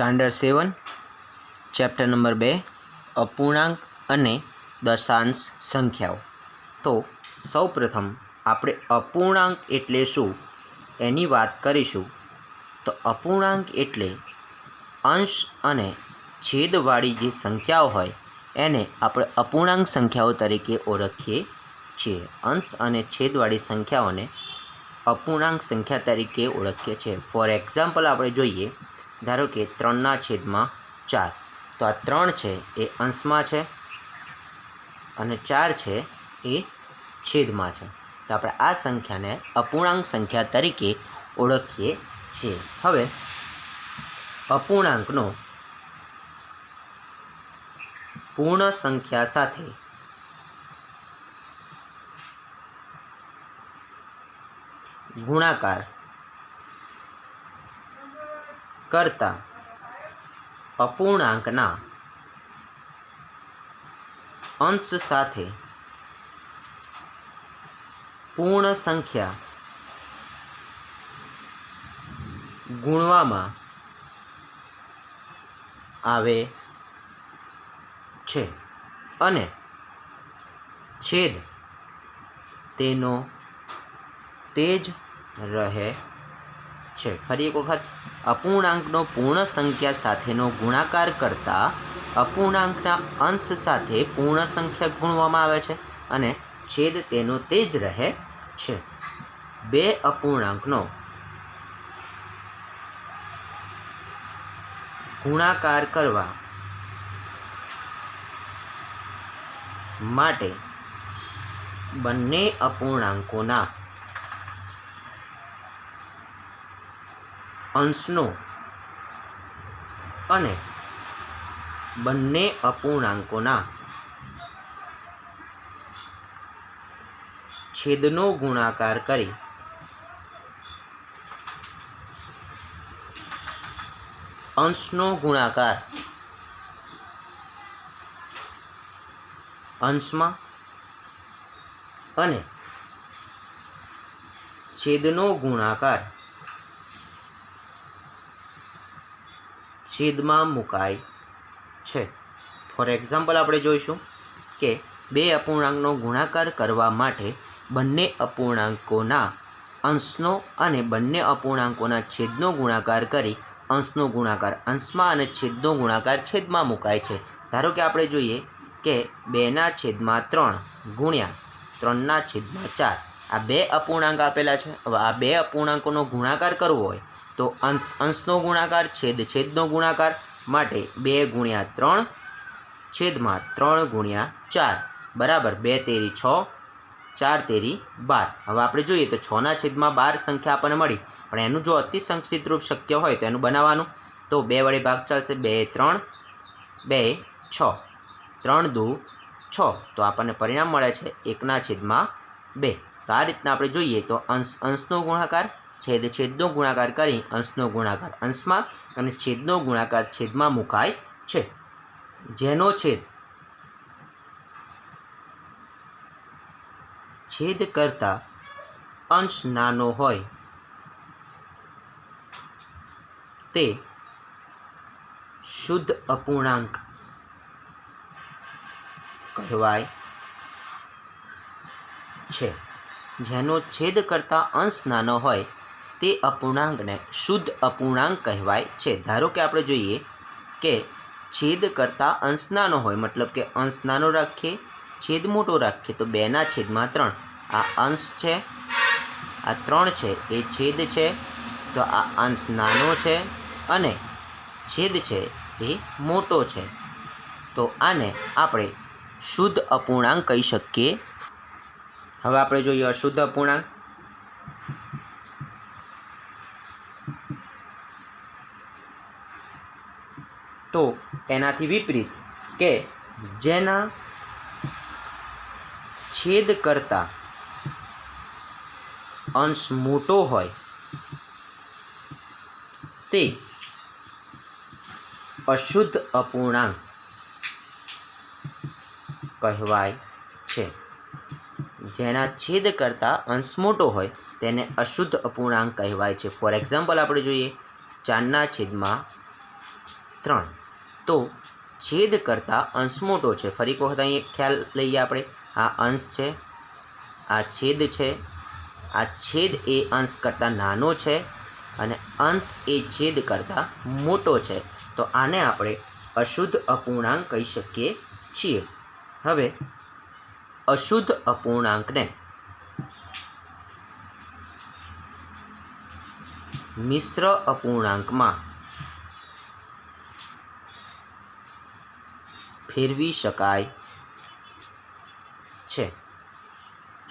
Standard 7 chapter number 2 अपूर्णांक अने दशांश संख्याओं। तो सौ प्रथम आपणे अपूर्णांक एटले शुं एनी वात करीशुं। तो अपूर्णांक एटले अंश अने छेदवाળી जे संख्याओं होय एने आपणे अपूर्णांक संख्याओं तरीके ओळखीए छीए। अंश अने छेदवाળી संख्याओने अपूर्णांक संख्या तरीके ओळखीए छीए। फॉर एक्जाम्पल आपणे जोईए, धारो के 3/4। तो आ 3 है ये अंश में है और 4 है ये छेद में है। तो आप आ संख्या ने अपूर्णांक संख्या तरीके ओळखीए छीए। हवे अपूर्णांकनो पूर्ण संख्या साथे गुणाकार करता अपूर्णांकना अंश साथे पूर्ण संख्या गुणवामां आवे छे अने छेद तेनो तेज रहे छे। फरी एक वखत अपूर्णांकनो पूर्ण संख्या साथेनो गुणाकार करता अपूर्णांकना अंश साथे पूर्ण संख्या गुणवामां आवे छे अने छेद तेनो तेज रहे छे। बे अपूर्णांकनो गुणाकार करवा माटे बंने अपूर्णांकोना अंशनो अने बंने अपूर्णांकोना छेदनो गुणाकार करी अंशनो गुणाकार अंशमां अने छेदनो गुणाकार छेदमां मुकाय छे। फॉर एक्जाम्पल आपणे जोईशुं के बे अपूर्णांकनो गुणाकार करवा माटे बंने अपूर्णांकोना अंशनो अने बंने अपूर्णांकोना छेदनो गुणाकार करी अंशनो गुणाकार अंशमां अने छेदनो गुणाकार छेदमां मुकाय छे। धारो के आपणे जोईए के 2/3 गुण्या 3/4 आ बे अपूर्णांक आपेला छे। हवे आ बे अपूर्णांकोनो गुणाकार करवो होय तो अंशनो गुणाकार छेदनो गुणाकार माटे 2 × 3 छेदमां 3 × 4 बराबर 2 तेरी 6 4 तेरी 12। हवे आपणे जोईए तो 6/12 संख्या आपणे मळी, पण एनुं जो अति संक्षिप्त रूप शक्य होय तो एनुं बनाववानुं। तो 2 वडे भाग चालशे 2 3 2 6 3 2 6। तो आपणे परिणाम मळे छे 1/2। तो आ रीतना आपणे जोईए तो अंशनो गुणाकार छेदनो गुणाकार करी अंशनो गुणाकार अंशमां अने छेदनो गुणाकार छेदमां मुकाय छे। जेनो छेद करता अंश नानो होय ते शुद्ध अपूर्णांक कहेवाय छे। जेनो छेद करता अंश नानो होय ते अपूर्णांक ने शुद्ध अपूर्णांक कहेवाय छे। धारो के आपणे जोईए के छेद करता अंश नानो होय मतलब के अंश नानो राखीए छेद मोटो राखीए तो 2/3 आ अंश छे आ 3 छे ए छेद छे तो आ अंश नानो छे अने छेद छे ए मोटो छे। तो आने आपणे शुद्ध अपूर्णांक कही शकीए। हवे आपणे जोईए अशुद्ध अपूर्णांक। तो एनाथी विपरीत के जेना छेद करता अंश मोटो होय ते अशुद्ध अपूर्णांक कहेवाय छे। जेना छेद करता अंश मोटो होय तेने अशुद्ध अपूर्णांक कहेवाय छे। फॉर एक्जाम्पल आपणे जोईए 4/4 3। તો છેદ કરતાં અંશ મોટો છે। ફરી એક વખત અહીં ખ્યાલ લઈએ આપણે। આ અંશ છે, આ છેદ છે, આ છેદ એ અંશ કરતાં નાનો છે અને અંશ એ છેદ કરતાં મોટો છે। તો આને આપણે અશુદ્ધ અપૂર્ણાંક કહી શકીએ છીએ। હવે અશુદ્ધ અપૂર્ણાંકને મિશ્ર અપૂર્ણાંકમાં ફેરવી શકાય છે।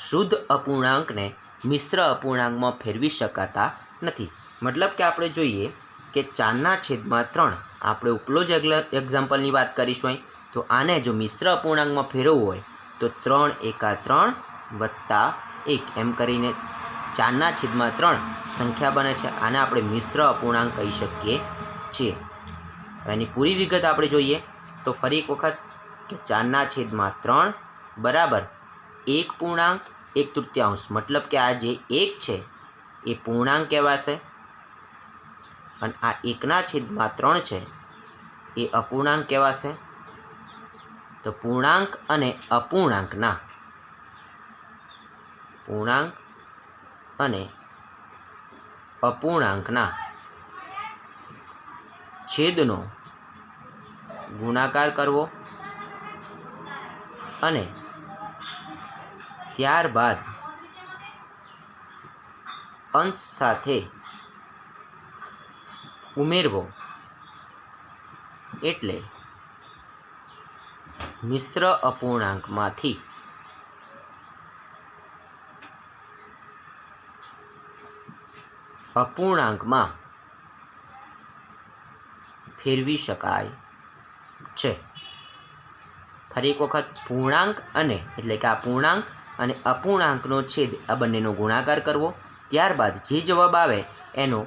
શુદ્ધ અપૂર્ણાંકને મિશ્ર અપૂર્ણાંકમાં ફેરવી શકાતા નથી। મતલબ કે આપણે જોઈએ કે 4/3 આપણે ઉપલો જ એક્ઝામ્પલની વાત કરીશું અહીં। તો આને જો મિશ્ર અપૂર્ણાંકમાં ફેરવવું હોય તો 3 એકા 3 વત્તા 1 એમ કરીને 4/3 સંખ્યા બને છે। આને આપણે મિશ્ર અપૂર્ણાંક કહી શકીએ છીએ। એની પૂરી વિગત આપણે જોઈએ તો ફરી એક વખત કે 4/3 બરાબર 1.1/3, મતલબ કે આ જે 1 છે એ પૂર્ણાંક કહેવાશે અને આ 1/3 છે એ અપૂર્ણાંક કહેવાશે। તો પૂર્ણાંક અને અપૂર્ણાંકના છેદનો ગુણાકાર કરવો અને ત્યારબાદ અંશ સાથે ઉમેરવો એટલે મિશ્ર અપૂર્ણાંકમાંથી અપૂર્ણાંકમાં ફેરવી શકાય છે। ફરી એક વખત પૂર્ણાંક અને એટલે કે આ પૂર્ણાંક અને અપૂર્ણાંકનો છેદ આ બંનેનો ગુણાકાર કરવો, ત્યારબાદ જે જવાબ આવે એનો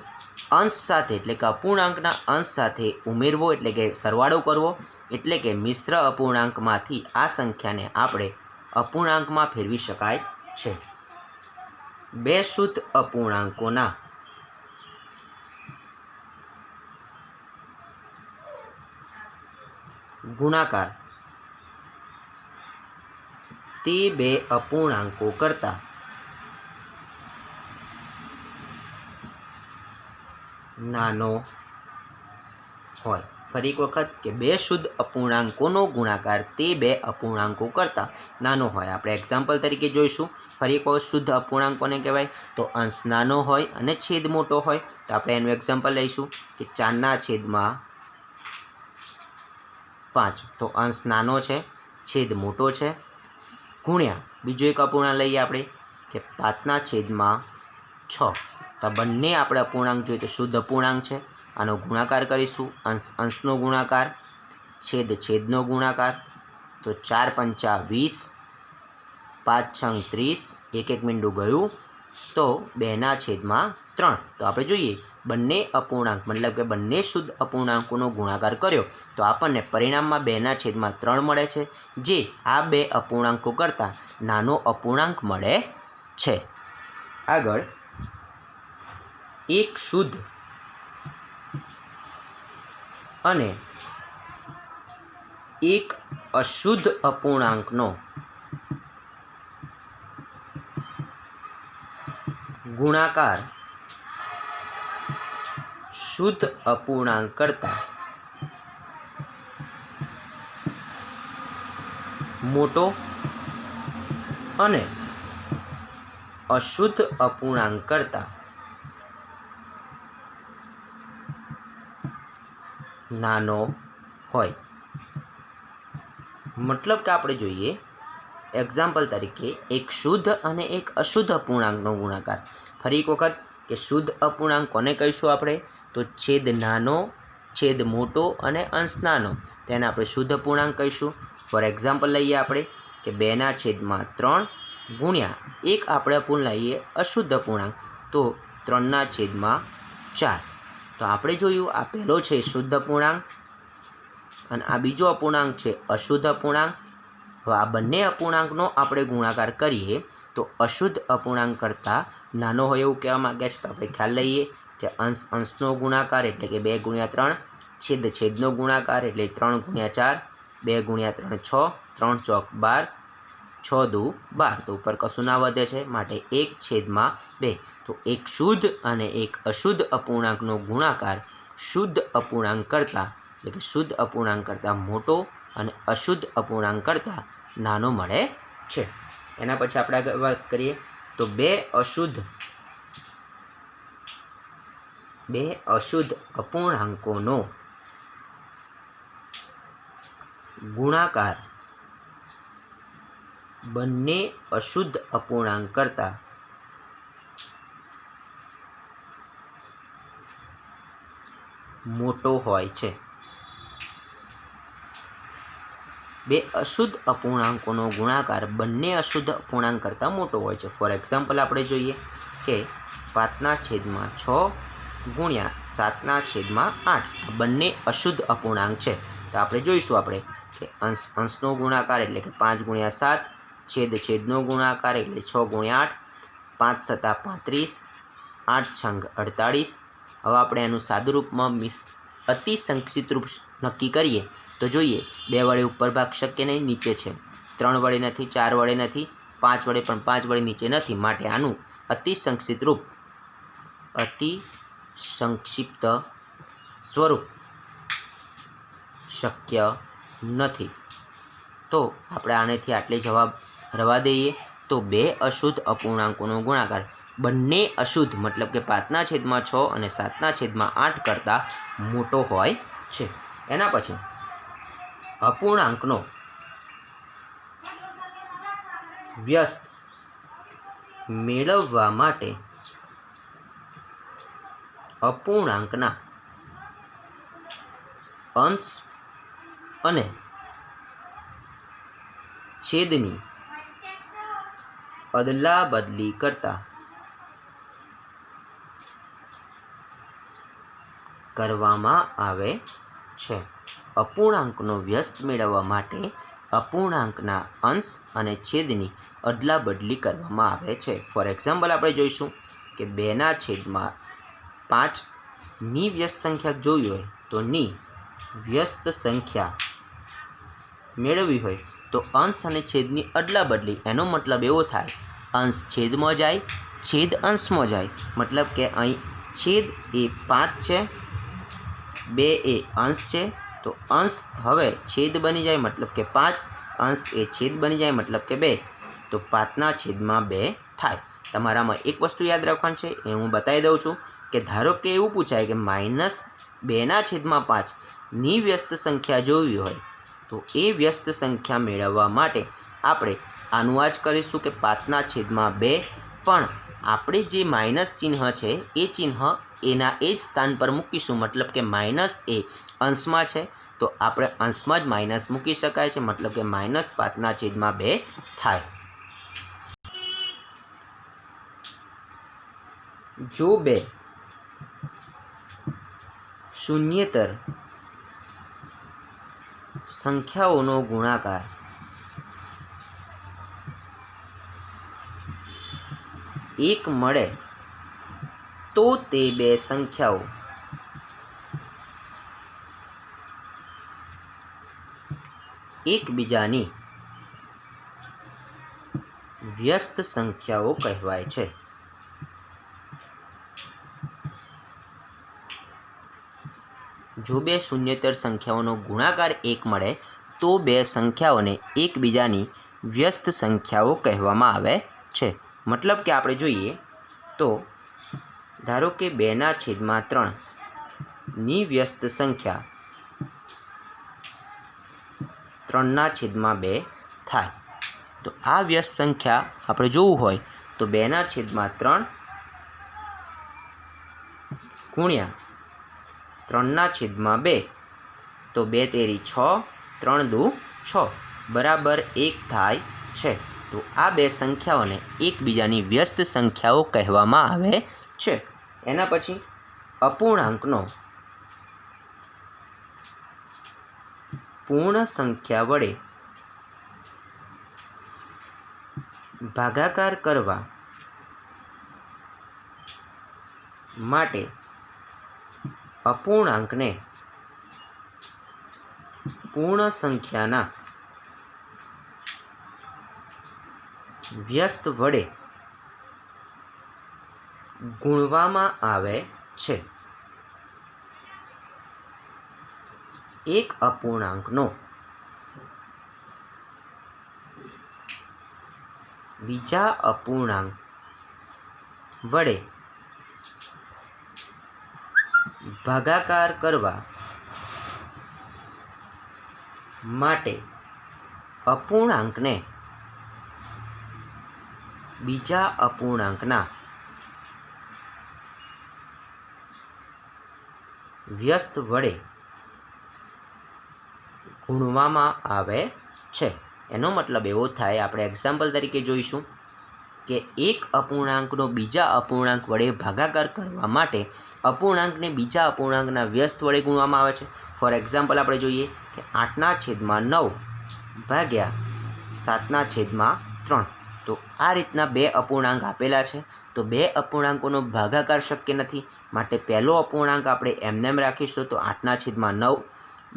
અંશ સાથે એટલે કે અપૂર્ણાંકના અંશ સાથે ઉમેરવો એટલે કે સરવાળો કરવો, એટલે કે મિશ્ર અપૂર્ણાંકમાંથી આ સંખ્યાને આપણે અપૂર્ણાંકમાં ફેરવી શકાય છે। બે શુદ્ધ અપૂર્ણાંકોના ગુણાકાર તે બે અપૂર્ણાંકો કરતાં નાનો હોય। ફરી એક વખત કે બે શુદ્ધ અપૂર્ણાંકોનો ગુણાકાર તે બે અપૂર્ણાંકો કરતાં નાનો હોય। આપણે એક્ઝામ્પલ તરીકે જોઈશું। ફરી એક વખત શુદ્ધ અપૂર્ણાંક કોને કહેવાય તો અંશ નાનો હોય અને છેદ મોટો હોય। તો આપણે એનું એક્ઝામ્પલ લઈશું કે 4/5 તો અંશ નાનો છે, છેદ મોટો છે, ગુણ્યા બીજો એક અપૂર્ણાંક લઈએ આપણે કે 5/6। તો બંને આપણે અપૂર્ણાંક જોઈએ તો શુદ્ધ અપૂર્ણાંક છે। આનો ગુણાકાર કરીશું, અંશનો ગુણાકાર, છેદનો ગુણાકાર। તો 4 × 5 = 20, 5 × 30, 1 મીંડું ગયું તો 2/3। તો આપણે જોઈએ બંને અપૂર્ણાંક મતલબ કે બંને શુદ્ધ અપૂર્ણાંકોનો ગુણાકાર કર્યો તો આપણને પરિણામમાં 2/3 મળે છે, જે આ બે અપૂર્ણાંકો કરતાં નાનો અપૂર્ણાંક મળે છે। આગળ એક શુદ્ધ અને એક અશુદ્ધ અપૂર્ણાંકનો ગુણાકાર શુદ્ધ અપૂર્ણાંક કરતાં મોટો અને અશુદ્ધ અપૂર્ણાંક કરતાં નાનો હોય। મતલબ કે આપણે જોઈએ એક્ઝામ્પલ તરીકે એક શુદ્ધ અને એક અશુદ્ધ અપૂર્ણાંકનો ગુણાકાર। ફરી એક વખત કે શુદ્ધ અપૂર્ણાંક કોને કહીશું આપણે તો છેદ નાનો, છેદ મોટો અને અંશ નાનો, તેને આપણે શુદ્ધ અપૂર્ણાંક કહીશું। ફોર એક્ઝામ્પલ લઈએ આપણે કે 2/3 ગુણ્યા એક આપણે અપૂર્ણાંક લઈએ અશુદ્ધ અપૂર્ણાંક તો 3/4। તો આપણે જોયું આ પહેલો છે શુદ્ધ અપૂર્ણાંક અને આ બીજો અપૂર્ણાંક છે અશુદ્ધ અપૂર્ણાંક। હવે આ બંને અપૂર્ણાંકનો આપણે ગુણાકાર કરીએ તો અશુદ્ધ અપૂર્ણાંક કરતાં નાનો હોય એવું કહેવા માગ્યા છે। તો આપણે ખ્યાલ લઈએ કે અંશનો ગુણાકાર એટલે કે 2 × 3 छेद छेदनो गुणाकार एटले 3 × 4, 2 × 3 6, 3 ચોક 12, 6 દુ 12। तो ऊपर कशुं ना वधे छे माटे 1/2। तो एक शुद्ध अने एक अशुद्ध अपूर्णांकनो गुणाकार शुद्ध अपूर्णांक करता એટલે કે શુદ્ધ અપૂર્ણાંક કરતાં મોટો અને અશુદ્ધ અપૂર્ણાંક કરતાં નાનો મળે છે। એના પછી આપણે આગળ વાત કરીએ તો બે અશુદ્ધ અપૂર્ણાંકોનો ગુણાકાર બંને અશુદ્ધ અપૂર્ણાંક કરતાં મોટો હોય છે। બે અશુદ્ધ અપૂર્ણાંકોનો ગુણાકાર બંને અશુદ્ધ અપૂર્ણાંક કરતાં મોટો હોય છે। ફોર એક્ઝામ્પલ આપણે જોઈએ કે 5/6 ગુણ્યા 7/8 બંને અશુદ્ધ અપૂર્ણાંક છે। તો આપણે જોઈશું આપણે કે અંશનો ગુણાકાર એટલે કે 5 × 7, છેદનો ગુણાકાર એટલે 6 × 8, 5 × 7 35, 8 × 6 48। હવે આપણે એનું સાદું રૂપમાં અતિ સંક્ષિપ્ત રૂપ નક્કી કરીએ તો જોઈએ 2 વડે ઉપર ભાગ શક્ય નહીં, નીચે છે, 3 વડે નથી, 4 વડે નથી, 5 વડે પણ 5 વડે નીચે નથી, માટે આનું અતિ સંક્ષિપ્ત સ્વરૂપ શક્ય નથી। તો આપણે આનેથી આટલે જવાબ રવા દઈએ। તો બે અશુદ્ધ અપૂર્ણાંકોનો ગુણાકાર બંને અશુદ્ધ મતલબ કે 5/6 અને 7/8 કરતાં મોટો હોય છે। એના પછી અપૂર્ણાંકનો વ્યસ્ત મેળવવા માટે અપૂર્ણાંકના અંશ અને છેદની અદલા બદલી કરવામાં આવે છે। અપૂર્ણાંકનો વ્યસ્ત મેળવવા માટે અપૂર્ણાંકના અંશ અને છેદની અદલા બદલી કરવામાં આવે છે। ફોર એક્ઝામ્પલ આપણે જોઈશું કે 2/5ની વ્યસ્ત સંખ્યા જોવી હોય તો ની વ્યસ્ત સંખ્યા મેળવવી હોય તો અંશ અને છેદની અદલા બદલી, એનો મતલબ એવો થાય અંશ છેદમાં જાય, છેદ અંશમાં જાય, મતલબ કે અહીં છેદ એ 5 છે, 2 એ અંશ છે, તો અંશ હવે છેદ બની જાય મતલબ કે 5, અંશ એ છેદ બની જાય મતલબ કે 2, તો 5/2 થાય। તમારામાં એક વસ્તુ યાદ રાખવાની છે એ હું બતાવી દઉં છું કે ધારો કે એવું પૂછાય કે -2/5ની વ્યસ્ત સંખ્યા જોવી હોય તો એ વ્યસ્ત સંખ્યા મેળવવા માટે આપણે આનું આ જ કરીશું કે 5/2, પણ આપણે જે માઇનસ ચિહ્ન છે એ ચિહ્ન એના એ જ સ્થાન પર મૂકીશું, મતલબ કે માઇનસ એ અંશમાં છે તો આપણે અંશમાં જ માઇનસ મૂકી શકાય છે, મતલબ કે -5/2 થાય। જો બે શૂન્યેતર સંખ્યાઓનો ગુણાકાર એક મળે તો તે બે સંખ્યાઓ એકબીજાની વ્યસ્ત સંખ્યાઓ કહેવાય છે। જો બે શૂન્યેતર સંખ્યાઓનો ગુણાકાર 1 મળે તો બે સંખ્યાઓને એકબીજાની વ્યસ્ત સંખ્યાઓ કહેવામાં આવે છે। મતલબ કે આપણે જોઈએ તો ધારો કે 2/3ની વ્યસ્ત સંખ્યા 3/2 થાય। તો આ વ્યસ્ત સંખ્યા આપણે જોવું હોય તો 2/3 ગુણ્યા 3/2, તો 2 તેરી 6, 3 દુ 6 બરાબર 1 થાય છે। તો આ બે સંખ્યાઓને એકબીજાની વ્યસ્ત સંખ્યાઓ કહેવામાં આવે છે। એના પછી અપૂર્ણાંકનો પૂર્ણ સંખ્યા વડે ભાગાકાર કરવા માટે અપૂર્ણાંકને પૂર્ણ સંખ્યાના વ્યસ્ત વડે ગુણવામાં આવે છે. એક અપૂર્ણાંકનો બીજા અપૂર્ણાંક વડે ભાગાકાર કરવા માટે અપૂર્ણાંકને બીજા અપૂર્ણાંકના વ્યસ્ત વડે ગુણવામાં આવે છે. એનો મતલબ એવો થાય, આપણે એક્ઝામ્પલ તરીકે જોઈશું કે એક અપૂર્ણાંકનો બીજા અપૂર્ણાંક વડે ભાગાકાર કરવા માટે અપૂર્ણાંકને બીજા અપૂર્ણાંકના વ્યસ્ત વડે ગુણવામાં આવે છે. ફોર એક્ઝામ્પલ આપણે જોઈએ કે 8/9 ભાગ્યા 7/3. તો આ રીતના બે અપૂર્ણાંક આપેલા છે. તો બે અપૂર્ણાંકોનો ભાગાકાર શક્ય નથી, માટે પહેલો અપૂર્ણાંક આપણે એમનેમ રાખીશું. તો 8/9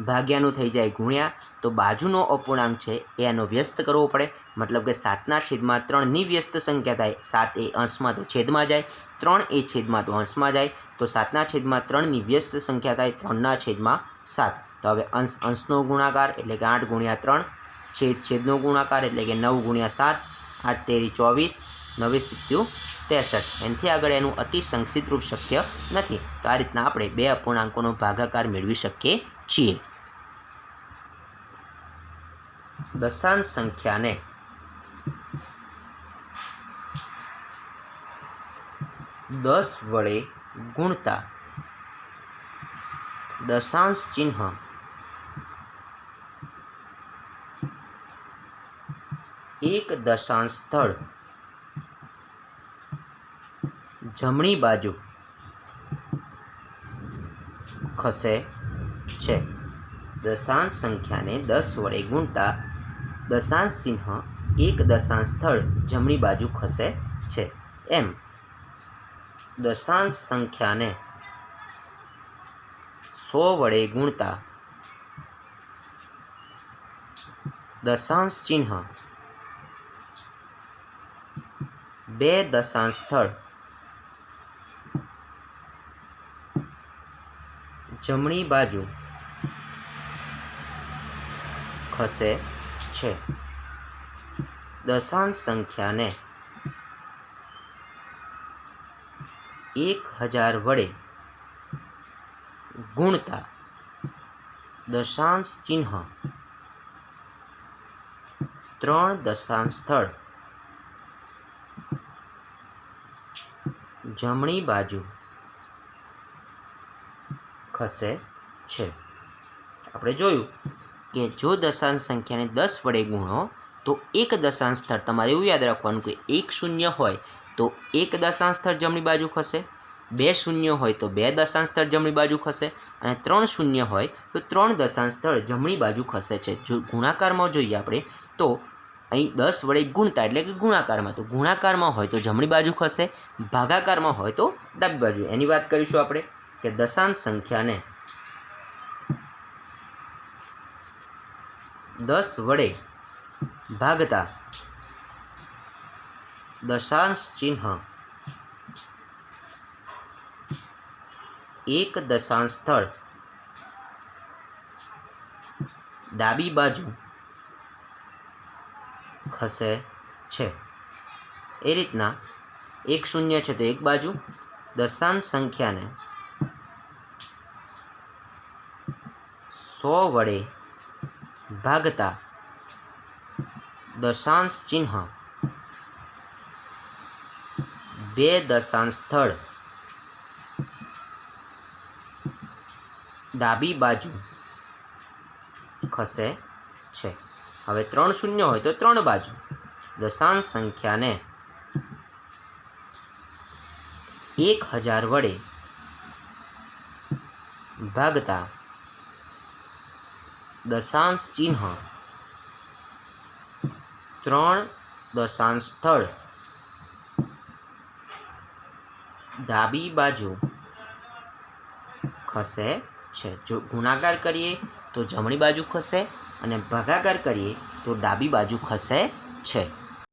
ભાગ્યાનું થઈ જાય ગુણ્યા, તો બાજુનો અપૂર્ણાંક છે એનો વ્યસ્ત કરવો પડે, મતલબ કે 7/3ની વ્યસ્ત સંખ્યા થાય. 7 એ અંશમાં તો છેદમાં જાય, 3 એ છેદમાં તો અંશમાં જાય. તો 7/3ની વ્યસ્ત સંખ્યા થાય 3/7. તો હવે અંશનો ગુણાકાર એટલે કે 8 × 3, છેદનો ગુણાકાર એટલે કે 9 × 7, 8 તેરી 24, 9 સિત્યું 63. એનાથી આગળ એનું અતિ સંક્ષિપ્ત રૂપ શક્ય નથી. તો આ રીતના આપણે બે અપૂર્ણાંકોનો ભાગાકાર મેળવી શકીએ છીએ. દશાંશ સંખ્યાને દસ વડે ગુણતા દશાંશ ચિહ્ન એક દશાંશ સ્થળ જમણી બાજુ ખસે છે. દશાંશ સંખ્યાને 10 વડે ગુણતા દશાંશ ચિહ્ન એક દશાંશ સ્થળ જમણી બાજુ ખસે છે. એમ દશાંશ સંખ્યાને 100 વડે ગુણતા દશાંશ ચિહ્ન બે દશાંશ સ્થળ જમણી બાજુ ખસે છે. દશાંશ સંખ્યાને 1000 વડે ગુણતા દશાંશ ચિહ્ન 3 દશાંશ સ્થળ જમણી બાજુ ખસે છે. આપણે જોયું કે જો દશાંશ સંખ્યાને 10 વડે ગુણો તો એક દશાંશ સ્થળ, તમારે એવું યાદ રાખવાનું કે 1 શૂન્ય હોય તો એક દશાંશ સ્થળ જમણી બાજુ ખસે, 2 શૂન્ય હોય તો 2 દશાંશ સ્થળ જમણી બાજુ ખસે, અને 3 શૂન્ય હોય તો 3 દશાંશ સ્થળ જમણી બાજુ ખસે છે. જો ગુણાકારમાં જોઈએ આપણે તો અહીં 10 વડે ગુણતા એટલે કે ગુણાકારમાં, તો ગુણાકારમાં હોય તો જમણી બાજુ ખસે, ભાગાકારમાં હોય તો ડાબી બાજુ. એની વાત કરીશું આપણે કે દશાંશ સંખ્યાને 10 વડે ભાગતા દશાંશ ચિહ્ન એક દશાંશ સ્થળ ડાબી બાજુ ખસે છે. એ રીતના 1 શૂન્ય છે તો એક બાજુ, દશાંશ સંખ્યાને 100 વડે ભાગતા દશાંશ ચિહ્ન બે દશાંશ સ્થળ ડાબી બાજુ ખસે છે. હવે 3 શૂન્ય હોય તો 3 બાજુ. દશાંશ સંખ્યાને 1000 વડે ભાગતા દશાંશ ચિહ્ન 3 દશાંશ સ્થળ ડાબી બાજુ ખસે છે. જો ગુણાકાર કરીએ તો જમણી બાજુ ખસે અને ભાગાકાર કરીએ તો ડાબી બાજુ ખસે છે।